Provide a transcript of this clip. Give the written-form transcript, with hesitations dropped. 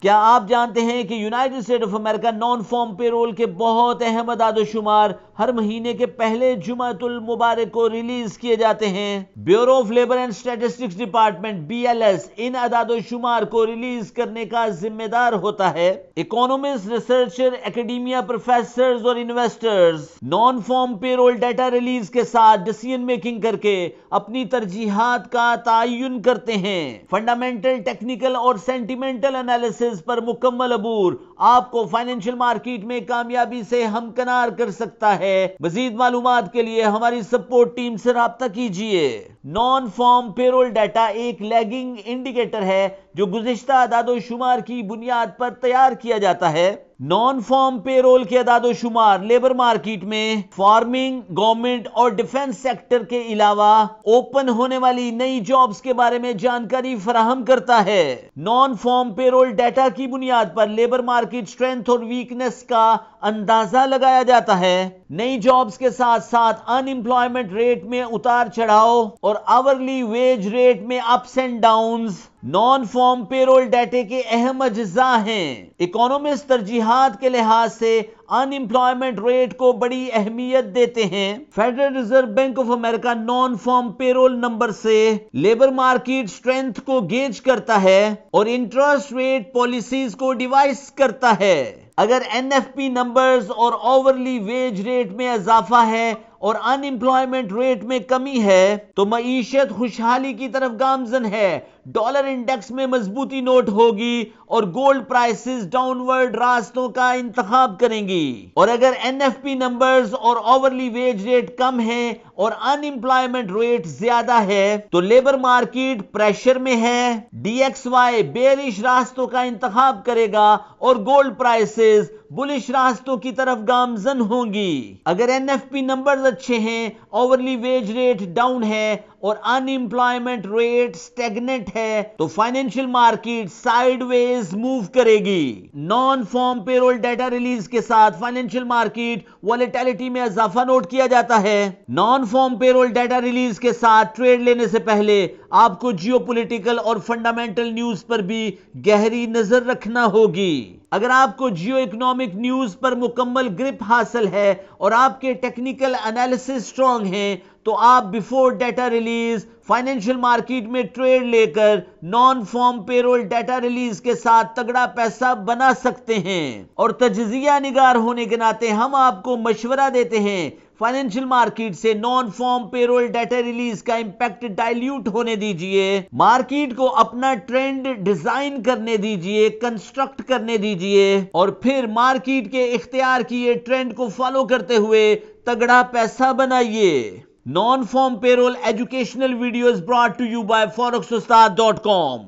کیا آپ جانتے ہیں کہ united state of America non farm payroll کے بہت اہم اعداد و شمار ہر مہینے کے پہلے جمعۃ المبارک کو ریلیز کیے جاتے ہیں؟ Bureau of labour and statistics department BLS ان اعداد و شمار کو ریلیز کرنے کا ذمہ دار ہوتا ہے۔ اکانومسٹ، ریسرچر، اکیڈیمیا، پروفیسرز اور انویسٹرز نان فارم پے رول ڈیٹا ریلیز کے ساتھ ڈیسیژن میکنگ کر کے اپنی ترجیحات کا تعین کرتے ہیں۔ فنڈامنٹل، ٹیکنیکل اور سینٹیمنٹل انالیسس پر مکمل عبور آپ کو فائنینشیل مارکیٹ میں کامیابی سے ہمکنار کر سکتا ہے۔ مزید معلومات کے لیے ہماری سپورٹ ٹیم سے رابطہ کیجیے۔ نان فارم پے رول ڈیٹا ایک لیگنگ انڈیکیٹر ہے جو گزشتہ اعداد و شمار کی بنیاد پر تیار کیا جاتا ہے۔ نان فارم پے رول کے اعداد و شمار لیبر مارکیٹ میں فارمنگ، گورنمنٹ اور ڈیفنس سیکٹر کے علاوہ اوپن ہونے والی نئی جابز کے بارے میں جانکاری فراہم کرتا ہے۔ نان فارم پے رول ڈیٹا کی بنیاد پر لیبر مارکیٹ سٹرینتھ اور ویکنس کا اندازہ لگایا جاتا ہے۔ نئی جابز کے ساتھ ساتھ ان امپلائمنٹ ریٹ میں اتار چڑھاؤ اور آورلی ویج ریٹ میں ups and downs non farm payroll ڈیٹے کے اہم اجزاء ہیں۔ اکانومسٹ ترجیحات کے لحاظ سے ان امپلائمنٹ ریٹ کو بڑی اہمیت دیتے ہیں۔ Federal reserve bank of America non farm pay roll number سے لیبر مارکیٹ سٹرینتھ کو گیج کرتا ہے اور انٹرسٹ ریٹ پالیسیز کو ڈیوائس کرتا ہے۔ اگر NFP نمبرز اور آورلی ویج ریٹ میں اضافہ ہے اور ان امپلائمنٹ ریٹ میں کمی ہے تو معیشت خوشحالی کی طرف گامزن ہے، ڈالر انڈیکس میں مضبوطی نوٹ ہوگی اور گولڈ پرائسز ڈاؤن ورڈ راستوں کا انتخاب کریں گی۔ اور اگر NFP نمبرز اور آورلی ویج ریٹ کم ہیں اور ان امپلائمنٹ ریٹ زیادہ ہے تو لیبر مارکیٹ پریشر میں ہے، DXY بیئرش راستوں کا انتخاب کرے گا اور گولڈ پرائسز بلش راستوں کی طرف گامزن ہوں گی۔ اگر NFP نمبرز اچھے ہیں، آورلی ویج ریٹ ڈاؤن ہے اور ان امپلائمنٹ ریٹ سٹیگنٹ ہے تو فائنینشیل مارکیٹ سائیڈ ویز موو کرے گی۔ نان فارم پے رول ڈیٹا ریلیز کے ساتھ فائنینشیل مارکیٹ والیٹیلٹی میں اضافہ نوٹ کیا جاتا ہے۔ نان فارم پے رول ڈیٹا ریلیز کے ساتھ ٹریڈ لینے سے پہلے آپ کو جیو پولیٹیکل اور فنڈامنٹل نیوز پر بھی گہری نظر رکھنا ہوگی۔ اگر آپ کو جیو اکنامک نیوز پر مکمل گرپ حاصل ہے اور آپ کے ٹیکنیکل انالیسس سٹرونگ ہیں تو آپ before data release financial market میں ٹریڈ لے کر نان فارم پے رول ڈیٹا ریلیز کے ساتھ تگڑا پیسہ بنا سکتے ہیں۔ اور تجزیہ نگار ہونے کے ناطے ہم آپ کو مشورہ دیتے ہیں فائنینشیل مارکیٹ سے نان فارم پے رول ڈیٹا ریلیز کا امپیکٹ ڈائلیوٹ ہونے دیجئے، مارکیٹ کو اپنا ٹرینڈ ڈیزائن کرنے دیجئے، کنسٹرکٹ کرنے دیجئے اور پھر مارکیٹ کے اختیار کیے ٹرینڈ کو فالو کرتے ہوئے تگڑا پیسہ بنائیے۔ Non farm payroll educational videos brought to you by foruxustad.com